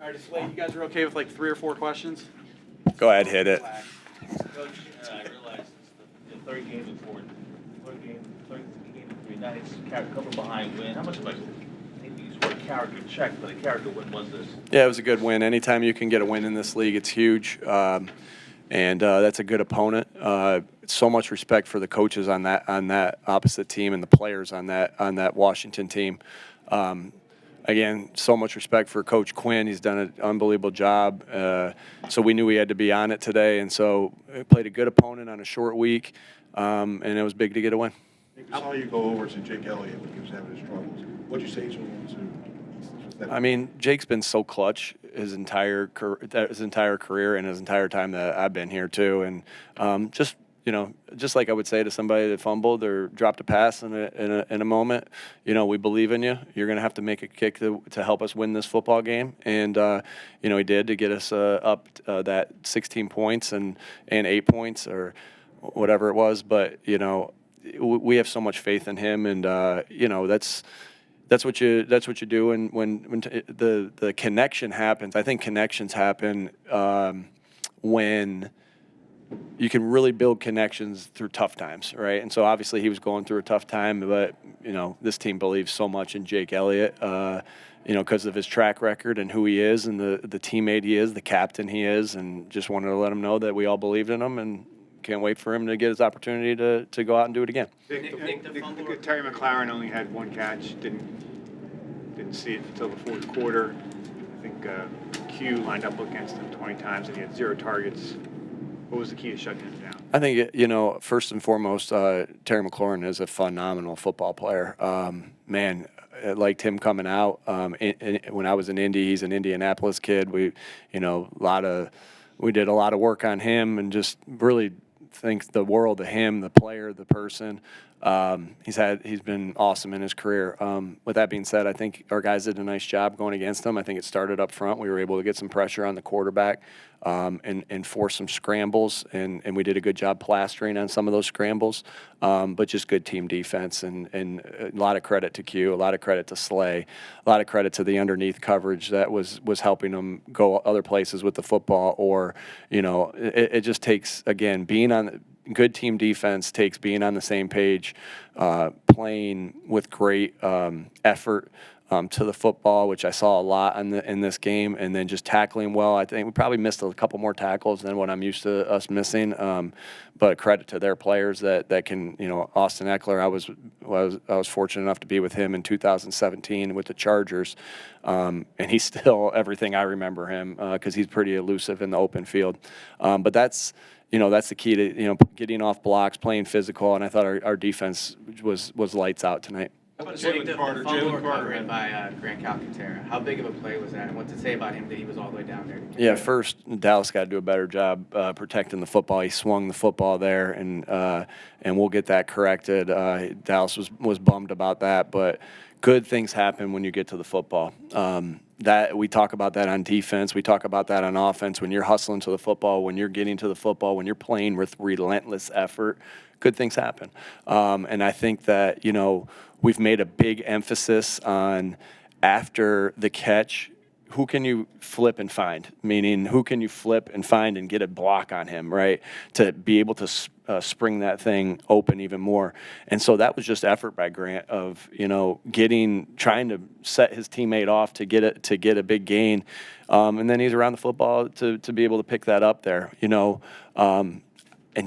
All right, Slade, you guys are okay with like 3 or 4 questions? Go ahead, hit it. Coach, I realize it's the third game important. Third game in 3 nights, coming behind win. How much of a maybe use the word character check, but a character win was this? Yeah, it was a good win. Anytime you can get a win in this league, it's huge. And that's a good opponent. So much respect for the coaches on that opposite team and the players on that Washington team. Again, so much respect for Coach Quinn. He's done an unbelievable job. So we knew we had to be on it today, and so we played a good opponent on a short week, and it was big to get a win. Nick, we saw you go over to Jake Elliott when he was having his struggles. What'd you say to him? I mean, Jake's been so clutch his entire career and his entire time that I've been here too, and just like I would say to somebody that fumbled or dropped a pass in a moment, we believe in you. You're going to have to make a kick to help us win this football game, and he did to get us up that 16 points and 8 points or whatever it was. But we have so much faith in him, and that's what you do when the connection happens. I think connections happen when you can really build connections through tough times, right? And so obviously he was going through a tough time, but this team believes so much in Jake Elliott, because of his track record and who he is and the teammate he is, the captain he is, and just wanted to let him know that we all believed in him and can't wait for him to get his opportunity to go out and do it again. Terry McLaurin only had 1 catch, didn't see it until the fourth quarter. I think Q lined up against him 20 times and he had 0 targets. What was the key to shutting him down? I think, first and foremost, Terry McLaurin is a phenomenal football player. Man, I liked him coming out. When I was in Indy, he's an Indianapolis kid. We did a lot of work on him and just really think the world of him, the player, the person. He's been awesome in his career. With that being said, I think our guys did a nice job going against him. I think it started up front. We were able to get some pressure on the quarterback and force some scrambles, and we did a good job plastering on some of those scrambles. But just good team defense and a lot of credit to Q, a lot of credit to Slay, a lot of credit to the underneath coverage that was helping them go other places with the football. Or it just takes, again, being on good team defense takes being on the same page, playing with great effort to the football, which I saw a lot in this game, and then just tackling well. I think we probably missed a couple more tackles than what I'm used to us missing, but credit to their players that can, Austin Eckler, I was fortunate enough to be with him in 2017 with the Chargers, and he's still everything I remember him because he's pretty elusive in the open field. But that's the key to getting off blocks, playing physical, and I thought our defense was lights out tonight. How about The Jalen Carter? fumble Jalen Carter. recovery by Grant Calcaterra. How big of a play was that, and what to say about him that he was all the way down there? Yeah, first, Dallas got to do a better job protecting the football. He swung the football there, and we'll get that corrected. Dallas was bummed about that, but good things happen when you get to the football. That we talk about that on defense. We talk about that on offense. When you're hustling to the football, when you're getting to the football, when you're playing with relentless effort, good things happen. And I think that, we've made a big emphasis on after the catch, who can you flip and find? Meaning, who can you flip and find and get a block on him, right? To be able to spring that thing open even more. And so that was just effort by Grant of, trying to set his teammate off to get a big gain. And then he's around the football to be able to pick that up there, In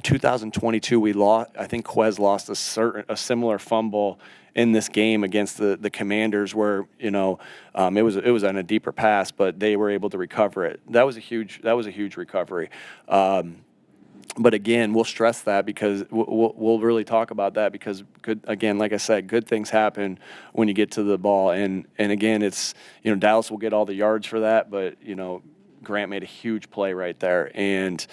2022, I think Quez lost a similar fumble in this game against the Commanders, where it was on a deeper pass, but they were able to recover it. That was a huge recovery. But again, we'll stress that because we'll really talk about that because like I said, good things happen when you get to the ball, and again, it's Dallas will get all the yards for that, but Grant made a huge play right there, and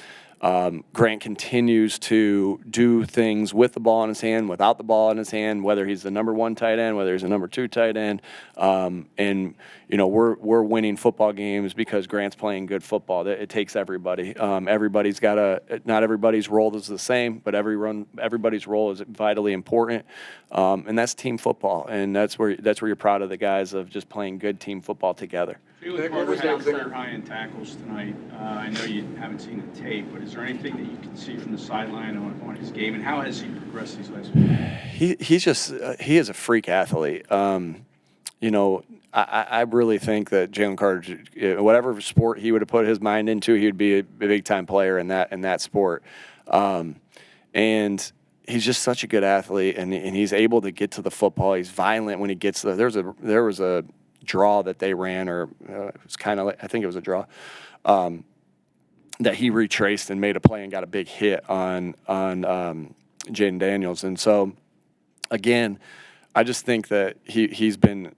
Grant continues to do things with the ball in his hand, without the ball in his hand, whether he's the number 1 tight end, whether he's the number 2 tight end. And we're winning football games because Grant's playing good football. It takes everybody. Not everybody's role is the same, but everybody's role is vitally important. And that's team football. And that's where you're proud of the guys of just playing good team football together. Felix What was Carter had a that? career high in tackles tonight. I know you haven't seen the tape, but is there anything that you can see from the sideline on his game, and how has he progressed these last few years? He's just he is a freak athlete. You know, I really think that Jalen Carter, whatever sport he would have put his mind into, he would be a big time player in that sport. And he's just such a good athlete, and he's able to get to the football. He's violent when he gets there. There was a draw that they ran, or it was kind of like, I think it was a draw, that he retraced and made a play and got a big hit on Jaden Daniels. And so, again, I just think that he's been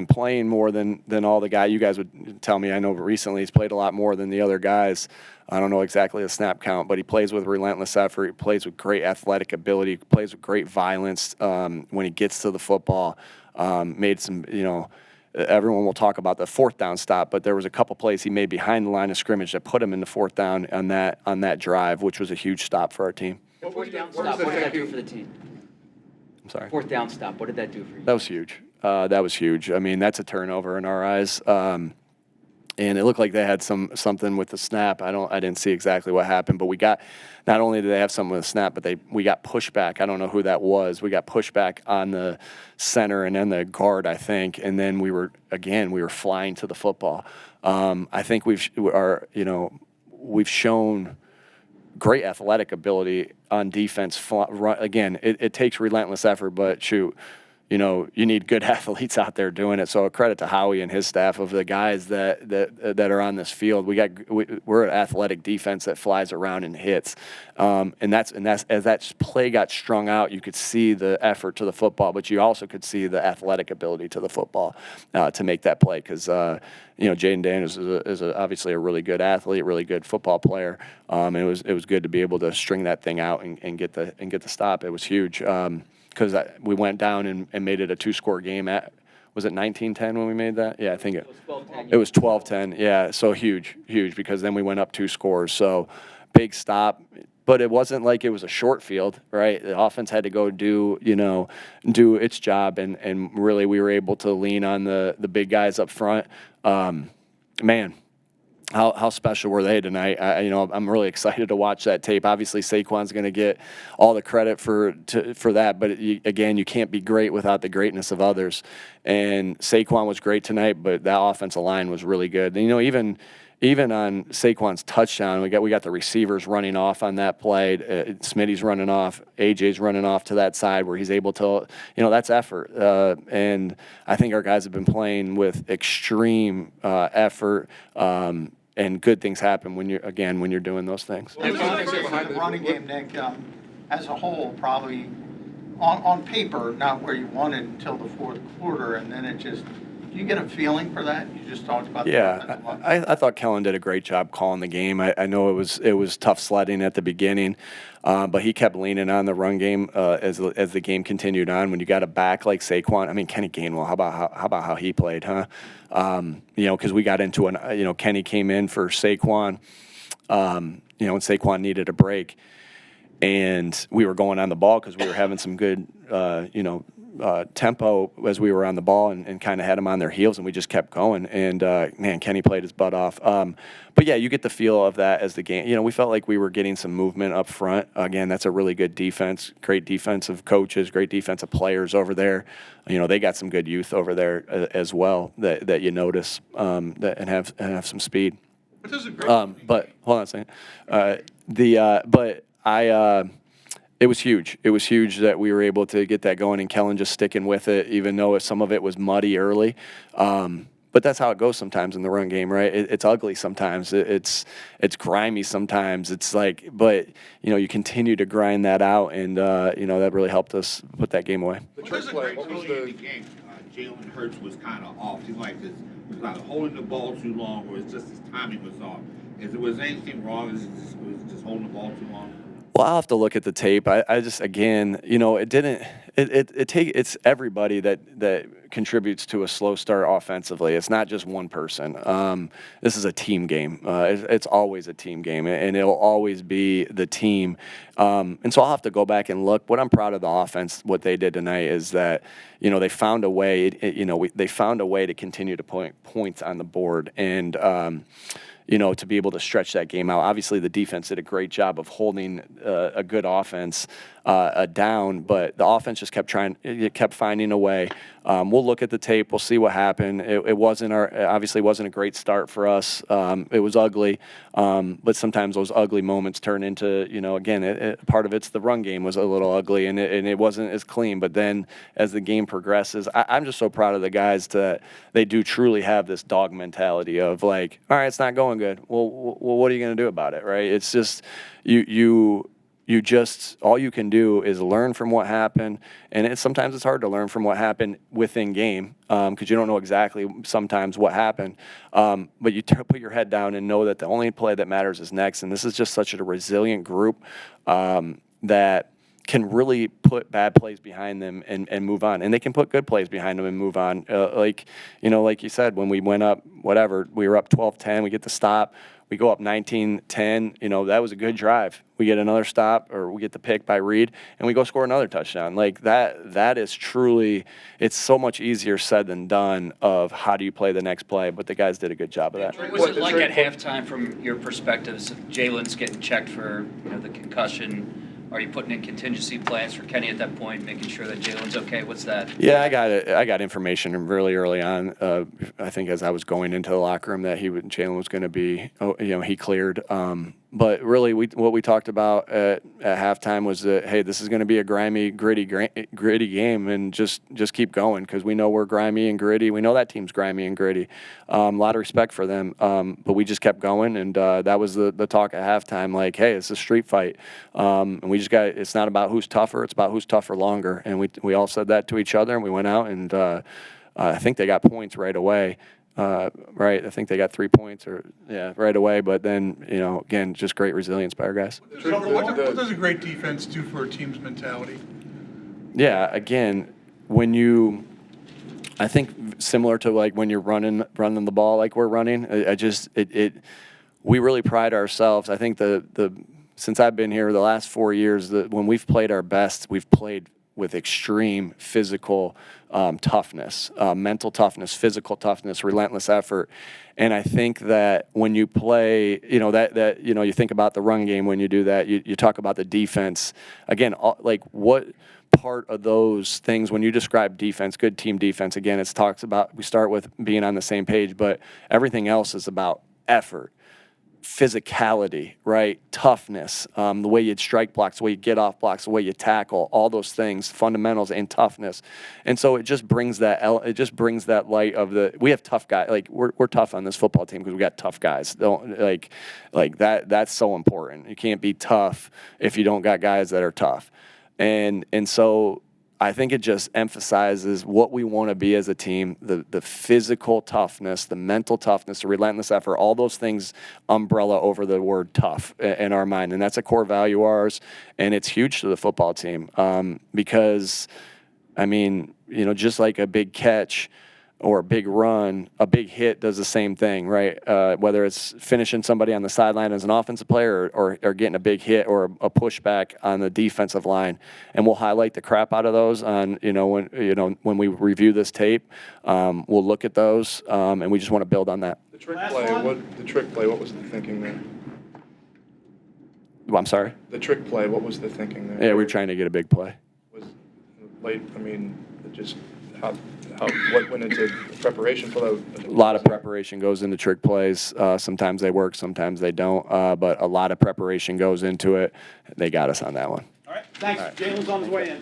playing more than all the guys. You guys would tell me, I know recently he's played a lot more than the other guys. I don't know exactly the snap count, but he plays with relentless effort. He plays with great athletic ability. He plays with great violence when he gets to the football. Made some, everyone will talk about the fourth down stop, but there was a couple plays he made behind the line of scrimmage that put him in the fourth down on that drive, which was a huge stop for our team. Fourth down stop, what did that do for the team? I'm sorry. Fourth down stop, what did that do for you? That was huge. That was huge. I mean, that's a turnover in our eyes. And it looked like they had something with the snap. I didn't see exactly what happened, but we got, not only did they have something with the snap, but we got pushback. I don't know who that was. We got pushback on the center and then the guard, I think, and then we were flying to the football. I think we've shown great athletic ability on defense. Again, it takes relentless effort, but shoot, you need good athletes out there doing it. So a credit to Howie and his staff of the guys that are on this field. We're an athletic defense that flies around and hits, and that's as that play got strung out, you could see the effort to the football, but you also could see the athletic ability to the football to make that play because Jaden Daniels is obviously a really good athlete, really good football player. And it was good to be able to string that thing out and get the stop. It was huge. Because we went down and made it a two-score game was it 19-10 when we made that? Yeah, I think it was 12-10. Yeah, so huge because then we went up 2 scores. So big stop, but it wasn't like it was a short field, right? The offense had to go do its job, and really we were able to lean on the big guys up front. Man. How special were they tonight? I'm really excited to watch that tape. Obviously, Saquon's going to get all the credit for that, but you can't be great without the greatness of others. And Saquon was great tonight, but that offensive line was really good. And, even on Saquon's touchdown, we got the receivers running off on that play. Smitty's running off, AJ's running off to that side where he's able to, that's effort. And I think our guys have been playing with extreme effort. And good things happen when you're doing those things. The running game, Nick, as a whole, probably on paper, not where you wanted until the fourth quarter, and then do you get a feeling for that? You just talked about. Yeah, I thought Kellen did a great job calling the game. I know it was tough sledding at the beginning, but he kept leaning on the run game as the game continued on. When you got a back like Saquon, I mean Kenny Gainwell, how about how he played, huh? Because we got into Kenny came in for Saquon, and Saquon needed a break, and we were going on the ball because we were having some good, tempo as we were on the ball and kind of had them on their heels, and we just kept going. And, man, Kenny played his butt off. But, yeah, you get the feel of that as the game. We felt like we were getting some movement up front. Again, that's a really good defense, great defensive coaches, great defensive players over there. They got some good youth over there as well that you notice and have some speed. But hold on a second. It was huge. It was huge that we were able to get that going, and Kellen just sticking with it, even though some of it was muddy early. But that's how it goes sometimes in the run game, right? It's ugly sometimes. It's grimy sometimes. It's like, but you continue to grind that out, and that really helped us put that game away. The trick play, what was the game? Jalen Hurts was kind of off. He's like this. He was either holding the ball too long, or it's just his timing was off. Was anything wrong? Was it just holding the ball too long? Well, I'll have to look at the tape. I just, again, it didn't. It's everybody that contributes to a slow start offensively. It's not just one person. This is a team game. It's always a team game, and it'll always be the team. And so I'll have to go back and look. What I'm proud of the offense, what they did tonight, is that they found a way. They found a way to continue to put points on the board, and to be able to stretch that game out. Obviously, the defense did a great job of holding a good offense down, but the offense just kept finding a way. We'll look at the tape. We'll see what happened. It obviously wasn't a great start for us. It was ugly, but sometimes those ugly moments turn into, again, part of it's the run game was a little ugly, and it wasn't as clean. But then as the game progresses, I'm just so proud of the guys that they do truly have this dog mentality of like, all right, it's not going good. Well, what are you going to do about it, right? It's just you just all you can do is learn from what happened, and sometimes it's hard to learn from what happened within game because you don't know exactly sometimes what happened. But you put your head down and know that the only play that matters is next. And this is just such a resilient group that can really put bad plays behind them and move on, and they can put good plays behind them and move on. Like you said, when we went up, we were up 12-10, we get the stop. We go up 19-10, that was a good drive. We get another stop, or we get the pick by Reed, and we go score another touchdown. Like that is truly, it's so much easier said than done of how do you play the next play, but the guys did a good job of that. What was it like at halftime from your perspective? Jalen's getting checked for the concussion. Are you putting in contingency plans for Kenny at that point, making sure that Jalen's okay? What's that? Yeah, I got information really early on. I think as I was going into the locker room that Jalen was going to be, he cleared. But really, what we talked about at halftime was that, hey, this is going to be a grimy, gritty game, and just keep going because we know we're grimy and gritty. We know that team's grimy and gritty. A lot of respect for them, but we just kept going, and that was the talk at halftime. Like, hey, it's a street fight, and we just got. It's not about who's tougher; it's about who's tougher longer. And we all said that to each other, and we went out, and I think they got points right away. Right, I think they got 3 points right away. But then, again, just great resilience by our guys. What does a great defense do for a team's mentality? Yeah, again, I think similar to like when you're running the ball like we're running. We really pride ourselves. I think since I've been here the last 4 years, when we've played our best, we've played with extreme physical toughness, mental toughness, physical toughness, relentless effort. And I think that when you play, you think about the run game when you do that, you talk about the defense. Again, like what part of those things, when you describe defense, good team defense, again, it talks about, we start with being on the same page, but everything else is about effort. Physicality, right? Toughness, the way you'd strike blocks, the way you get off blocks, the way you tackle, all those things, fundamentals and toughness. And so it just brings that light of we have tough guys. Like we're tough on this football team because we got tough guys. Don't like that. That's so important. You can't be tough if you don't got guys that are tough. And so I think it just emphasizes what we want to be as a team, the physical toughness, the mental toughness, the relentless effort, all those things umbrella over the word tough in our mind. And that's a core value of ours, and it's huge to the football team because, just like a big catch or a big run, a big hit does the same thing, right? Whether it's finishing somebody on the sideline as an offensive player or getting a big hit or a pushback on the defensive line. And we'll highlight the crap out of those on, when we review this tape. We'll look at those, and we just want to build on that. The trick play, what was the thinking there? I'm sorry? The trick play, what was the thinking there? Yeah, we were trying to get a big play. Was late, what went into preparation for that? A lot of preparation goes into trick plays. Sometimes they work, sometimes they don't. But a lot of preparation goes into it. They got us on that one. All right, thanks. Jalen's on his way in.